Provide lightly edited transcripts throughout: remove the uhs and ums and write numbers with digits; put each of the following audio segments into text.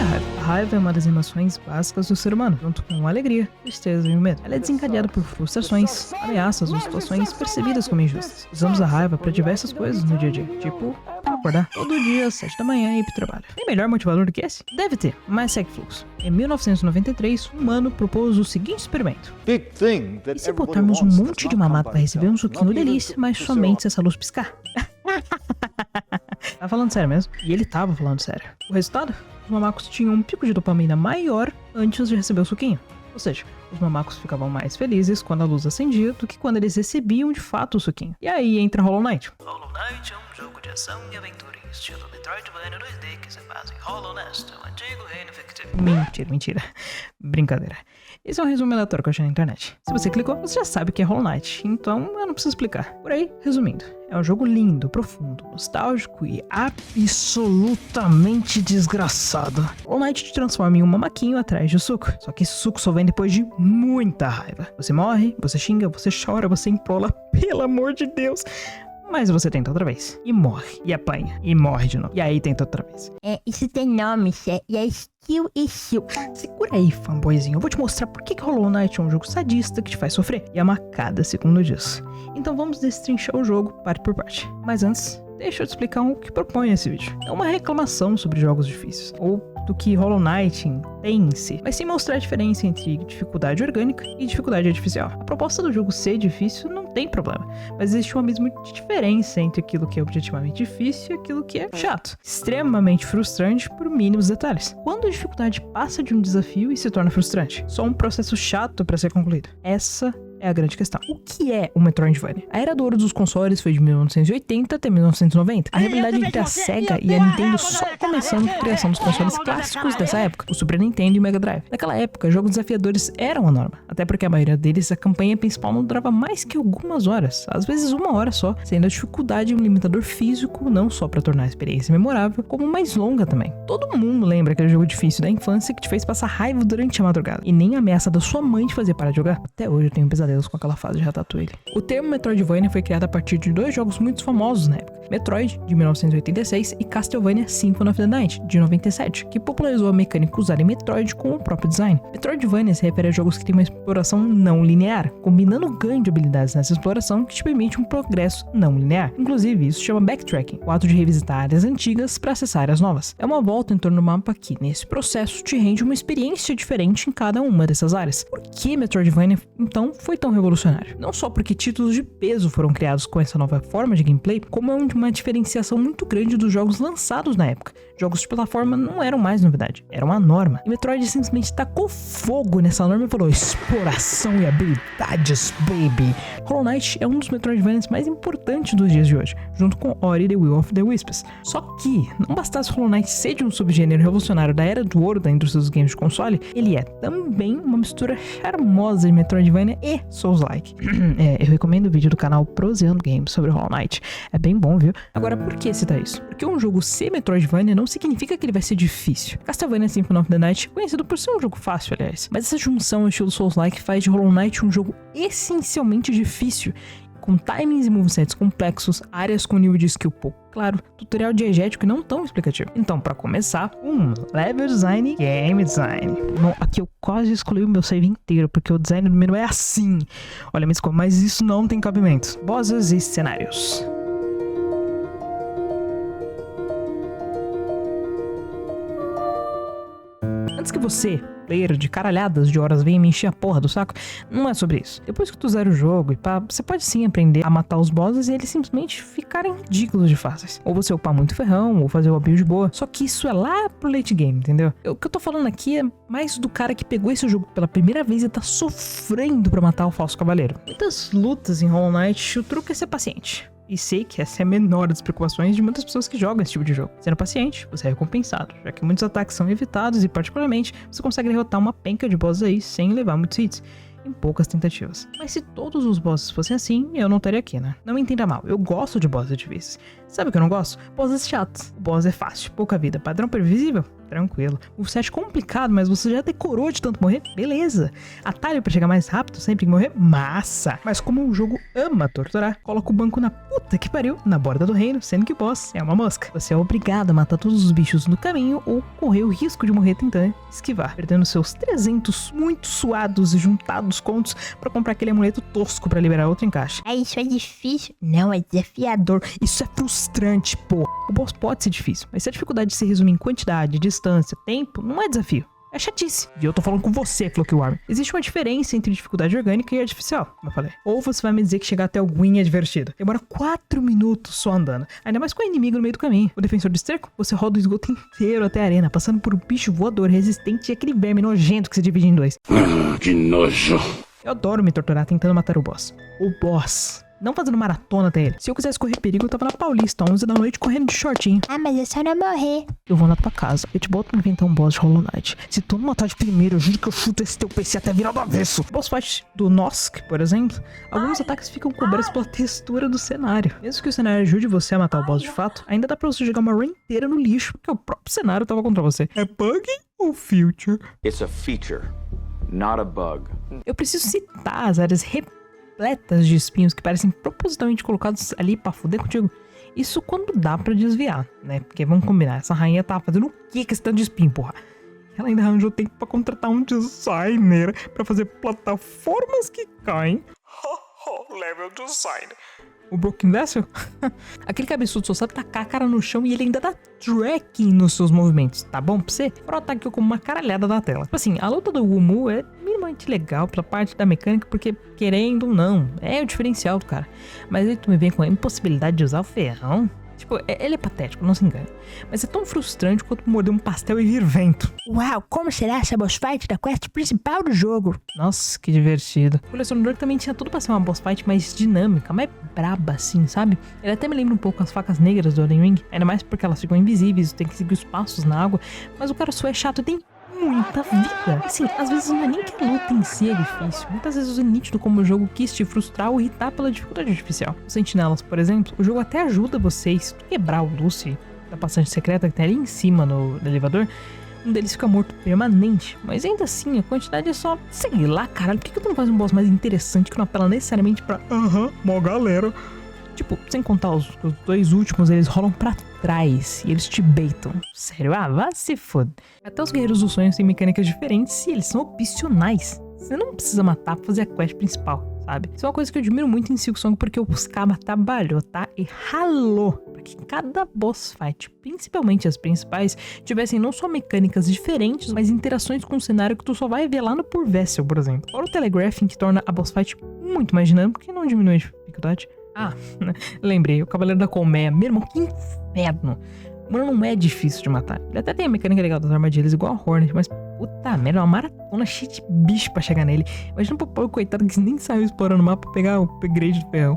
a raiva? A raiva é uma das emoções básicas do ser humano, junto com a alegria, tristeza e o medo. Ela é desencadeada por frustrações, ameaças ou situações percebidas como injustas. Usamos a raiva para diversas coisas no dia a dia, tipo para acordar todo dia às 7 da manhã e ir pro trabalho. Tem melhor motivador do que esse? Deve ter, mas segue fluxo. Em 1993, um humano propôs o seguinte experimento. E se botarmos um monte de mamaco para receber um suquinho delícia, mas somente se essa luz piscar? Tá falando sério mesmo? E ele tava falando sério. O resultado? Os mamacos tinham um pico de dopamina maior antes de receber o suquinho. Ou seja, os mamacos ficavam mais felizes quando a luz acendia do que quando eles recebiam de fato o suquinho. E aí entra Hollow Knight. Hollow Knight é um jogo de ação e aventura em estilo Metroidvania 2D que se basa em Hollow Nest, um antigo reino fictício. Mentira. Brincadeira. Esse é um resumo aleatório que eu achei na internet. Se você clicou, você já sabe que é Hollow Knight, então eu não preciso explicar. Por aí, resumindo, é um jogo lindo, profundo, nostálgico e absolutamente desgraçado. Hollow Knight te transforma em um mamaquinho atrás de suco, só que esse suco só vem depois de muita raiva. Você morre, você xinga, você chora, você implora, pelo amor de Deus. Mas você tenta outra vez. E morre. E apanha. E morre de novo. E aí tenta outra vez. Isso tem nome, e é skill issue. Segura aí, fanboyzinho. Eu vou te mostrar por que Hollow Knight é um jogo sadista que te faz sofrer. E ama cada segundo disso. Então vamos destrinchar o jogo parte por parte. Mas antes, deixa eu te explicar o que propõe esse vídeo. É uma reclamação sobre jogos difíceis. Ou do que Hollow Knight tem em si, mas sem mostrar a diferença entre dificuldade orgânica e dificuldade artificial. A proposta do jogo ser difícil não tem problema, mas existe um abismo de diferença entre aquilo que é objetivamente difícil e aquilo que é chato, extremamente frustrante por mínimos detalhes. Quando a dificuldade passa de um desafio e se torna frustrante, só um processo chato para ser concluído. Essa é a grande questão. O que é o Metroidvania? A era do ouro dos consoles foi de 1980 até 1990. A rivalidade entre a Sega e a Nintendo só começando com a criação dos consoles clássicos dessa época, o Super Nintendo e o Mega Drive. Naquela época, jogos desafiadores eram a norma, até porque a maioria deles, a campanha principal não durava mais que algumas horas, às vezes uma hora só, sendo a dificuldade um limitador físico não só para tornar a experiência memorável, como mais longa também. Todo mundo lembra aquele jogo difícil da infância que te fez passar raiva durante a madrugada, e nem a ameaça da sua mãe te fazia parar de jogar. Até hoje eu tenho um pesadelo com aquela fase de Ratatouille. O termo Metroidvania foi criado a partir de dois jogos muito famosos na época, Metroid, de 1986, e Castlevania Symphony of the Night, de 97, que popularizou a mecânica usada em Metroid com o próprio design. Metroidvania se refere a jogos que têm uma exploração não linear, combinando o ganho de habilidades nessa exploração que te permite um progresso não linear. Inclusive, isso se chama backtracking, o ato de revisitar áreas antigas para acessar áreas novas. É uma volta em torno do mapa que, nesse processo, te rende uma experiência diferente em cada uma dessas áreas. Por que Metroidvania, então, foi tão revolucionário? Não só porque títulos de peso foram criados com essa nova forma de gameplay, como é uma diferenciação muito grande dos jogos lançados na época. Jogos de plataforma não eram mais novidade, eram a norma. E Metroid simplesmente tacou fogo nessa norma e falou: exploração e habilidades, baby! Hollow Knight é um dos Metroidvanias mais importantes dos dias de hoje, junto com Ori The Will of the Wisps. Só que, não bastasse Hollow Knight ser de um subgênero revolucionário da era do ouro da indústria dos games de console, ele é também uma mistura charmosa de Metroidvania e Souls-like. Eu recomendo o vídeo do canal Proseando Games sobre Hollow Knight. É bem bom, viu? Agora, por que citar isso? Porque um jogo ser Metroidvania não significa que ele vai ser difícil. Castlevania Symphony of the Night, conhecido por ser um jogo fácil, aliás. Mas essa junção ao estilo Souls-like faz de Hollow Knight um jogo essencialmente difícil, com timings e movesets complexos, áreas com nível de skill pouco claro, tutorial diegético e não tão explicativo. Então, pra começar, level design e game design. Bom, aqui eu quase excluí o meu save inteiro, porque o design do menu é assim. Olha, mas isso não tem cabimento. Bosses e cenários. Antes que você, player de caralhadas de horas, venha me encher a porra do saco, não é sobre isso. Depois que tu zera o jogo e pá, você pode sim aprender a matar os bosses e eles simplesmente ficarem ridículos de fáceis. Ou você upar muito ferrão, ou fazer uma build boa. Só que isso é lá pro late game, entendeu? O que eu tô falando aqui é mais do cara que pegou esse jogo pela primeira vez e tá sofrendo pra matar o falso cavaleiro. Muitas lutas em Hollow Knight, o truque é ser paciente. E sei que essa é a menor das preocupações de muitas pessoas que jogam esse tipo de jogo. Sendo paciente, você é recompensado, já que muitos ataques são evitados e, particularmente, você consegue derrotar uma penca de bosses aí sem levar muitos hits, em poucas tentativas. Mas se todos os bosses fossem assim, eu não estaria aqui, né? Não me entenda mal, eu gosto de bosses difíceis. Sabe o que eu não gosto? Bosses chatos. O boss é fácil, pouca vida, padrão previsível. Tranquilo. Moveset complicado, mas você já decorou de tanto morrer? Beleza. Atalho pra chegar mais rápido sempre que morrer? Massa. Mas como o jogo ama torturar, coloca o banco na puta que pariu, na borda do reino, sendo que o boss é uma mosca. Você é obrigado a matar todos os bichos no caminho ou correr o risco de morrer tentando esquivar, perdendo seus 300 muito suados e juntados contos pra comprar aquele amuleto tosco pra liberar outro encaixe. Isso é difícil? Não, é desafiador. Isso é frustrante, pô. O boss pode ser difícil, mas se a dificuldade se resume em quantidade, distância, tempo, não é desafio. É chatice. E eu tô falando com você, Clockworm. Existe uma diferença entre dificuldade orgânica e artificial, como eu falei. Ou você vai me dizer que chegar até o Gwyn é divertido. Demora 4 minutos só andando. Ainda mais com o inimigo no meio do caminho. O defensor do esterco, você roda o esgoto inteiro até a arena, passando por um bicho voador resistente e aquele verme nojento que se divide em dois. Que nojo. Eu adoro me torturar tentando matar o boss. O boss. Não fazendo maratona até ele. Se eu quisesse correr perigo, eu tava na Paulista, 11 da noite, correndo de shortinho. Mas é só não morrer. Eu vou lá pra casa. Eu te boto pra inventar um boss de Hollow Knight. Se tu não matar de primeiro, eu juro que eu chuto esse teu PC até virar do avesso. Boss fight do Nosk, por exemplo, alguns ataques ficam cobertos pela textura do cenário. Mesmo que o cenário ajude você a matar o boss de fato, ainda dá pra você jogar uma run inteira no lixo, porque o próprio cenário tava contra você. É bug ou feature? It's a feature, not a bug. Eu preciso citar as áreas repletas de espinhos que parecem propositalmente colocados ali pra fuder contigo. Isso quando dá pra desviar, né? Porque vamos combinar, essa rainha tá fazendo o que com esse tanto de espinho, porra? Ela ainda arranjou tempo pra contratar um designer pra fazer plataformas que caem. Level design. O Broken Vessel? Aquele cabeçudo só sabe tacar a cara no chão e ele ainda dá tracking nos seus movimentos, tá bom pra você? Pro ataque eu como uma caralhada da tela. Tipo assim, a luta do Wumu é minimamente legal pela parte da mecânica, porque querendo ou não, é o diferencial do cara. Mas aí tu me vem com a impossibilidade de usar o ferrão. Tipo, ele é patético, não se engane. Mas é tão frustrante quanto morder um pastel e vir vento. Uau, como será essa boss fight da quest principal do jogo? Nossa, que divertido. O colecionador também tinha tudo pra ser uma boss fight mais dinâmica, mais braba assim, sabe? Ele até me lembra um pouco as facas negras do Elden Ring, ainda mais porque elas ficam invisíveis, tem que seguir os passos na água, mas o cara só é chato e tem muita vida. Assim, às vezes não é nem que a luta em si é difícil. Muitas vezes é nítido como o jogo quis te frustrar ou irritar pela dificuldade artificial. Os sentinelas, por exemplo, o jogo até ajuda vocês. Se tu quebrar o Lucy da passagem secreta que tem ali em cima no elevador, um deles fica morto permanente. Mas ainda assim, a quantidade é só... Sei lá, caralho, por que tu não faz um boss mais interessante que não apela necessariamente pra... mó galera... Tipo, sem contar os dois últimos, eles rolam pra trás e eles te baitam. Sério, vá se foda. Até os guerreiros dos sonhos têm mecânicas diferentes e eles são opcionais. Você não precisa matar pra fazer a quest principal, sabe? Isso é uma coisa que eu admiro muito em Silksong, porque o Buscaba trabalhou, tá? E ralou pra que cada boss fight, principalmente as principais, tivessem não só mecânicas diferentes, mas interações com o cenário que tu só vai ver lá no Purvessel, por exemplo. Fora o telegraphing, que torna a boss fight muito mais dinâmica e não diminui a dificuldade. Lembrei, o Cavaleiro da Colmeia. Meu irmão, que inferno. Mano, não é difícil de matar. Ele até tem a mecânica legal das armadilhas, igual a Hornet, mas puta merda, é uma maratona cheia de bicho pra chegar nele. Imagina o papai, coitado, que nem saiu explorando o mapa pra pegar o upgrade do ferrão.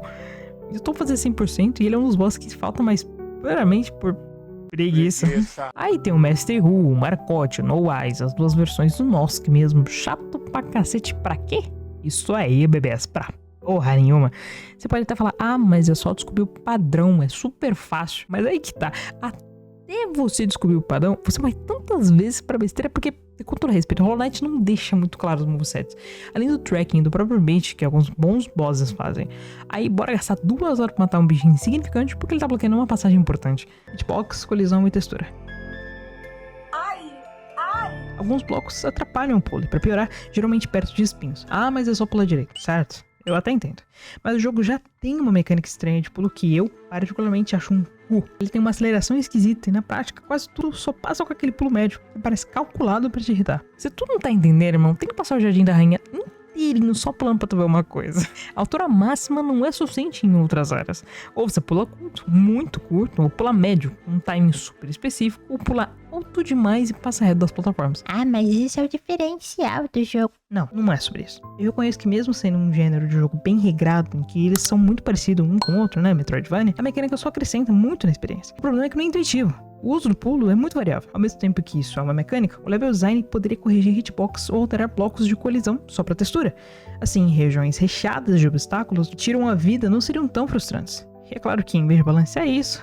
Eu tô fazendo 100% e ele é um dos bosses que falta mais puramente por preguiça. Aí tem o Mestre Hu, o Marcotte, o No Eyes, as duas versões do Nosk mesmo. Chato pra cacete, pra quê? Isso aí, bebês, pra porra nenhuma. Você pode até falar, mas é só descobrir o padrão, é super fácil. Mas aí que tá, até você descobrir o padrão, você vai tantas vezes pra besteira, porque, com todo respeito, Hollow Knight não deixa muito claro os movesets. Além do tracking, do próprio bait, que alguns bons bosses fazem. Aí, bora gastar 2 horas pra matar um bicho insignificante, porque ele tá bloqueando uma passagem importante. Hitbox, colisão e textura. Alguns blocos atrapalham o pulo, pra piorar, geralmente perto de espinhos. Mas é só pular direito, certo? Eu até entendo. Mas o jogo já tem uma mecânica estranha de pulo que eu, particularmente, acho um cu. Ele tem uma aceleração esquisita e, na prática, quase tudo só passa com aquele pulo médio, que parece calculado pra te irritar. Se tu não tá entendendo, irmão, tem que passar o Jardim da Rainha inteirinho só pulando pra tu ver uma coisa. A altura máxima não é suficiente em outras áreas. Ou você pula curto, muito curto, ou pula médio, com um timing super específico, ou pula alto demais e passa reto das plataformas. Mas isso é o diferencial do jogo. Não é sobre isso. Eu reconheço que mesmo sendo um gênero de jogo bem regrado, em que eles são muito parecidos um com o outro, né, Metroidvania, a mecânica só acrescenta muito na experiência. O problema é que não é intuitivo. O uso do pulo é muito variável. Ao mesmo tempo que isso é uma mecânica, o level design poderia corrigir hitbox ou alterar blocos de colisão só pra textura. Assim, regiões recheadas de obstáculos que tiram a vida não seriam tão frustrantes. E é claro que, em vez de balancear isso,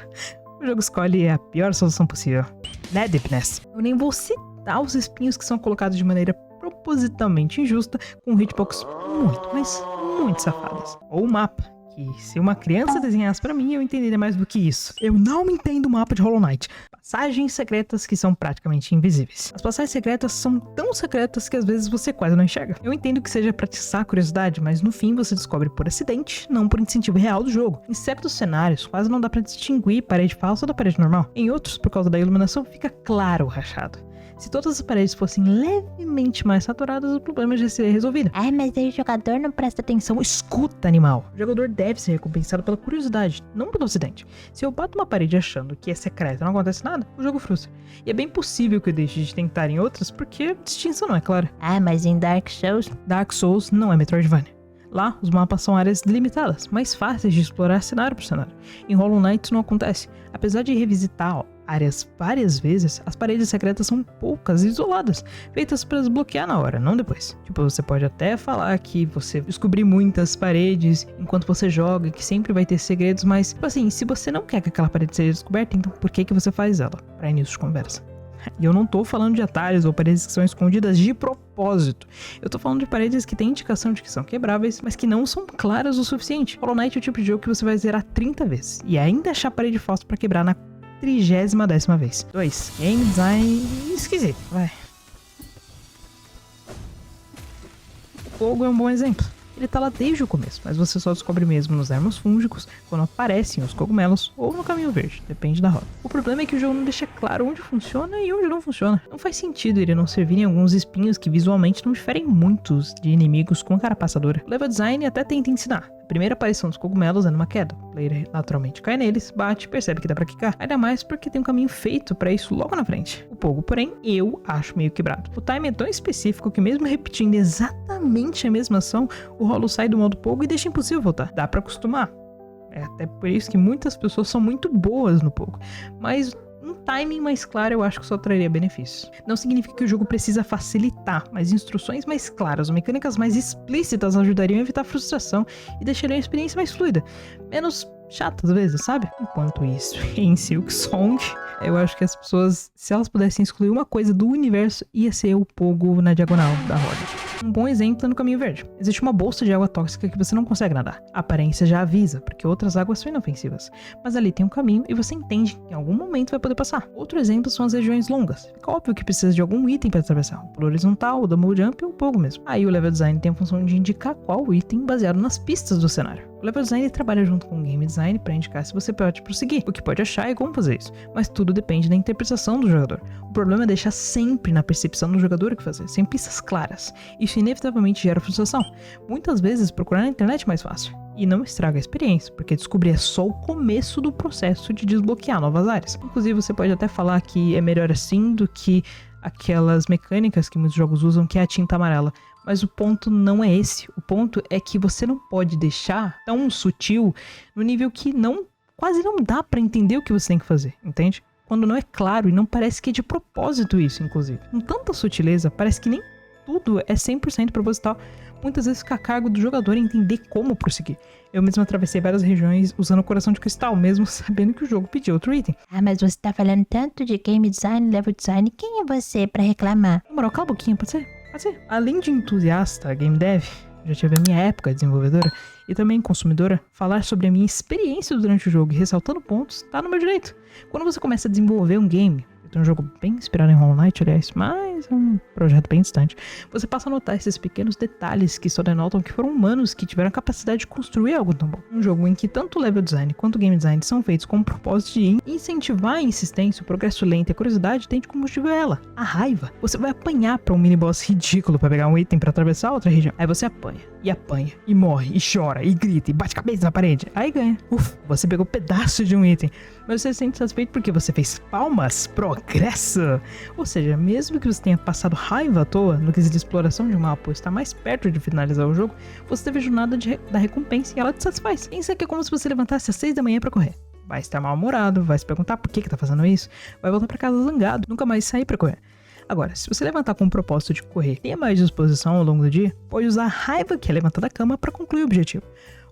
o O jogo escolhe a pior solução possível. Deepness. Eu nem vou citar os espinhos que são colocados de maneira propositalmente injusta, com hitbox muito, mas muito safadas. Ou o mapa, que se uma criança desenhasse pra mim, eu entenderia mais do que isso. Eu não entendo o mapa de Hollow Knight. Passagens secretas que são praticamente invisíveis. As passagens secretas são tão secretas que às vezes você quase não enxerga. Eu entendo que seja pra atiçar a curiosidade, mas no fim você descobre por acidente, não por incentivo real do jogo. Em certos cenários, quase não dá pra distinguir parede falsa da parede normal. Em outros, por causa da iluminação, fica claro o rachado. Se todas as paredes fossem levemente mais saturadas, o problema já seria resolvido. Ah, mas aí o jogador não presta atenção. Escuta, animal. O jogador deve ser recompensado pela curiosidade, não pelo acidente. Se eu bato uma parede achando que é secreta e não acontece nada, o jogo frustra. E é bem possível que eu deixe de tentar em outras, porque a distinção não é clara. Ah, mas em Dark Souls não é Metroidvania. Lá, os mapas são áreas delimitadas, mais fáceis de explorar cenário por cenário. Em Hollow Knight isso não acontece. Apesar de revisitar áreas várias vezes, as paredes secretas são poucas e isoladas, feitas para desbloquear na hora, não depois. Tipo, você pode até falar que você descobriu muitas paredes enquanto você joga, que sempre vai ter segredos, mas, tipo assim, se você não quer que aquela parede seja descoberta, então por que você faz ela? Para início de conversa. E eu não tô falando de atalhos ou paredes que são escondidas de propósito. Eu tô falando de paredes que têm indicação de que são quebráveis, mas que não são claras o suficiente. Hollow Knight é o tipo de jogo que você vai zerar 30 vezes e ainda achar parede falsa pra quebrar na 30ª vez. 2. Game design esquisito, vai. O fogo é um bom exemplo. Ele tá lá desde o começo, mas você só descobre mesmo nos ermos fúngicos, quando aparecem os cogumelos, ou no caminho verde, depende da rota. O problema é que o jogo não deixa claro onde funciona e onde não funciona. Não faz sentido ele não servir em alguns espinhos que visualmente não diferem muitos de inimigos com a carapaça dura. O level design até tenta ensinar. A primeira aparição dos cogumelos é numa queda. O player naturalmente cai neles, bate, percebe que dá pra quicar. Ainda mais porque tem um caminho feito pra isso logo na frente. O Pogo, porém, eu acho meio quebrado. O time é tão específico que mesmo repetindo exatamente a mesma ação, o rolo sai do modo Pogo e deixa impossível voltar. Dá pra acostumar. É até por isso que muitas pessoas são muito boas no Pogo. Mas um timing mais claro eu acho que só traria benefícios. Não significa que o jogo precisa facilitar, mas instruções mais claras ou mecânicas mais explícitas ajudariam a evitar frustração e deixariam a experiência mais fluida. Menos chata às vezes, sabe? Enquanto isso, em Silksong, eu acho que as pessoas, se elas pudessem excluir uma coisa do universo, ia ser o Pogo na diagonal da roda. Um bom exemplo é no Caminho Verde. Existe uma bolsa de água tóxica que você não consegue nadar. A aparência já avisa, porque outras águas são inofensivas. Mas ali tem um caminho e você entende que em algum momento vai poder passar. Outro exemplo são as regiões longas. Fica óbvio que precisa de algum item para atravessar. O pulo horizontal, o double jump ou o Pogo mesmo. Aí o level design tem a função de indicar qual item baseado nas pistas do cenário. O level design trabalha junto com o game design para indicar se você pode prosseguir, o que pode achar e como fazer isso. Mas tudo depende da interpretação do jogador. O problema é deixar sempre na percepção do jogador o que fazer, sem pistas claras. Isso inevitavelmente gera frustração. Muitas vezes procurar na internet é mais fácil. E não estraga a experiência, porque descobrir é só o começo do processo de desbloquear novas áreas. Inclusive você pode até falar que é melhor assim do que aquelas mecânicas que muitos jogos usam, que é a tinta amarela. Mas o ponto não é esse. O ponto é que você não pode deixar tão sutil no nível que quase não dá pra entender o que você tem que fazer, entende? Quando não é claro e não parece que é de propósito isso, inclusive. Com tanta sutileza, parece que nem tudo é 100% proposital. Muitas vezes fica a cargo do jogador entender como prosseguir. Eu mesmo atravessei várias regiões usando o coração de cristal, mesmo sabendo que o jogo pedia outro item. Ah, mas você tá falando tanto de game design, level design, quem é você pra reclamar? Na moral, cala a boquinha, pode ser? Pode ser. Além de entusiasta game dev, já tive a minha época de desenvolvedora e também consumidora, falar sobre a minha experiência durante o jogo e ressaltando pontos tá no meu direito. Quando você começa a desenvolver um game, tem um jogo bem inspirado em Hollow Knight, aliás, mas é um projeto bem distante, você passa a notar esses pequenos detalhes que só denotam que foram humanos que tiveram a capacidade de construir algo tão bom. Um jogo em que tanto o level design quanto o game design são feitos com o propósito de incentivar a insistência, o progresso lento e a curiosidade, tem de combustível ela, a raiva. Você vai apanhar pra um mini boss ridículo pra pegar um item pra atravessar outra região. Aí você apanha, e morre, e chora, e grita, e bate a cabeça na parede. Aí ganha. Ufa, você pegou um pedaço de um item. Mas você se sente satisfeito porque você fez palmas, progresso. Ou seja, mesmo que você tenha passado raiva à toa no quesito de exploração de um mapa ou está mais perto de finalizar o jogo, você teve a jornada da recompensa e ela te satisfaz. Pensa que é como se você levantasse às 6 da manhã pra correr. Vai estar mal-humorado, vai se perguntar por que tá fazendo isso, vai voltar pra casa zangado, nunca mais sair pra correr. Agora, se você levantar com o propósito de correr e ter mais disposição ao longo do dia, pode usar a raiva que é levantar da cama para concluir o objetivo.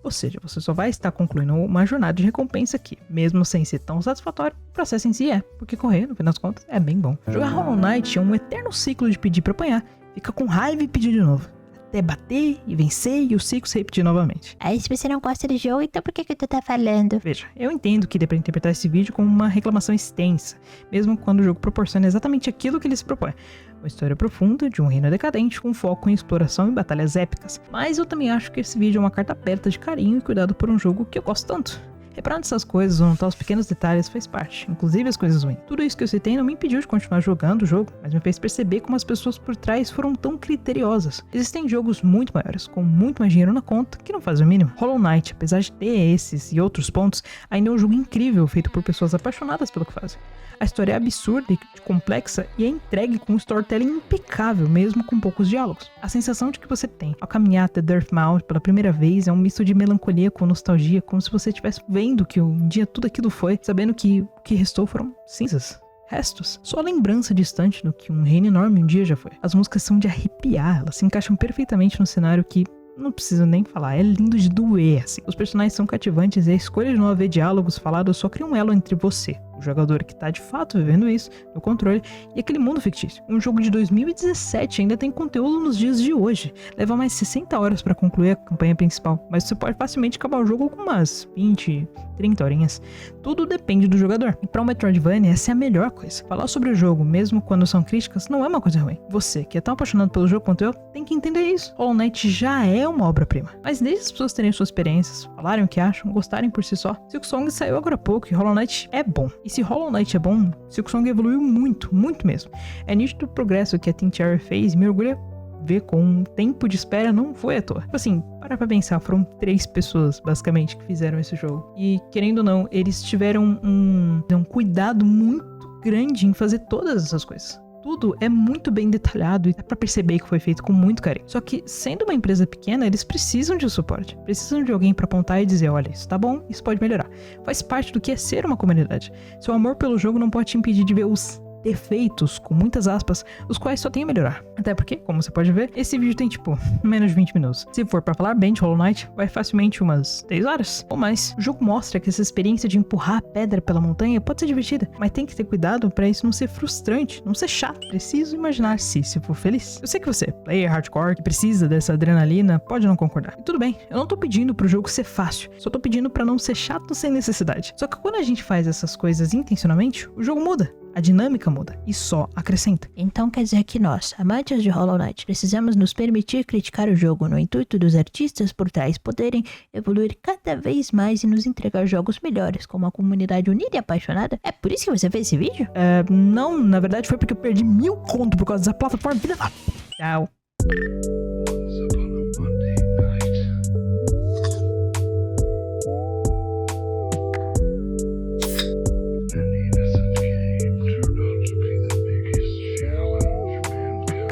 Ou seja, você só vai estar concluindo uma jornada de recompensa que, mesmo sem ser tão satisfatório, o processo em si é, porque correr, no fim das contas, é bem bom. Jogar Hollow Knight é um eterno ciclo de pedir pra apanhar, fica com raiva e pedir de novo. Até bater e vencer e o ciclo se repetir novamente. Aí se você não gosta do jogo, então por que tu tá falando? Veja, eu entendo que dê pra interpretar esse vídeo como uma reclamação extensa, mesmo quando o jogo proporciona exatamente aquilo que ele se propõe. Uma história profunda de um reino decadente com foco em exploração e batalhas épicas. Mas eu também acho que esse vídeo é uma carta aberta de carinho e cuidado por um jogo que eu gosto tanto. Reparar nessas coisas ou notar os pequenos detalhes faz parte, inclusive as coisas ruins. Tudo isso que eu citei não me impediu de continuar jogando o jogo, mas me fez perceber como as pessoas por trás foram tão criteriosas. Existem jogos muito maiores, com muito mais dinheiro na conta, que não fazem o mínimo. Hollow Knight, apesar de ter esses e outros pontos, ainda é um jogo incrível, feito por pessoas apaixonadas pelo que fazem. A história é absurda e complexa e é entregue com um storytelling impecável, mesmo com poucos diálogos. A sensação de que você tem ao caminhar até Dirtmouth pela primeira vez é um misto de melancolia com nostalgia, como se você estivesse vendo que um dia tudo aquilo foi, sabendo que o que restou foram cinzas. Restos. Só a lembrança distante do que um reino enorme um dia já foi. As músicas são de arrepiar, elas se encaixam perfeitamente no cenário que não preciso nem falar, é lindo de doer, assim. Os personagens são cativantes e a escolha de não haver diálogos falados só cria um elo entre você, o jogador que tá de fato vivendo isso, no controle, e aquele mundo fictício. Um jogo de 2017 ainda tem conteúdo nos dias de hoje. Leva mais 60 horas pra concluir a campanha principal, mas você pode facilmente acabar o jogo com umas 20, 30 horinhas. Tudo depende do jogador. E pra um Metroidvania, essa é a melhor coisa. Falar sobre o jogo, mesmo quando são críticas, não é uma coisa ruim. Você, que é tão apaixonado pelo jogo quanto eu, tem que entender isso. Hollow Knight já é uma obra-prima. Mas desde as pessoas terem suas experiências, falarem o que acham, gostarem por si só, Silksong saiu agora há pouco e Hollow Knight é bom. E se Hollow Knight é bom, Silksong evoluiu muito, muito mesmo. É nítido o progresso que a Team Cherry fez e me orgulha ver com um tempo de espera não foi à toa. Tipo assim, para pra pensar, foram 3 pessoas, basicamente, que fizeram esse jogo. E, querendo ou não, eles tiveram um cuidado muito grande em fazer todas essas coisas. Tudo é muito bem detalhado e dá pra perceber que foi feito com muito carinho. Só que, sendo uma empresa pequena, eles precisam de suporte. Precisam de alguém pra apontar e dizer, olha, isso tá bom, isso pode melhorar. Faz parte do que é ser uma comunidade. Seu amor pelo jogo não pode te impedir de ver os defeitos, com muitas aspas, os quais só tem a melhorar. Até porque, como você pode ver, esse vídeo tem tipo menos de 20 minutos. Se for pra falar bem de Hollow Knight, vai facilmente umas 10 horas ou mais. O jogo mostra que essa experiência de empurrar a pedra pela montanha pode ser divertida, mas tem que ter cuidado pra isso não ser frustrante, não ser chato. Preciso imaginar se for feliz. Eu sei que você, player hardcore, que precisa dessa adrenalina, pode não concordar. E tudo bem, eu não tô pedindo pro jogo ser fácil, só tô pedindo pra não ser chato sem necessidade. Só que quando a gente faz essas coisas intencionalmente, o jogo muda. A dinâmica muda e só acrescenta. Então quer dizer que nós, amantes de Hollow Knight, precisamos nos permitir criticar o jogo no intuito dos artistas por trás poderem evoluir cada vez mais e nos entregar jogos melhores, com uma comunidade unida e apaixonada? É por isso que você fez esse vídeo? Não, na verdade foi porque eu perdi 1000 conto por causa dessa plataforma. Tchau.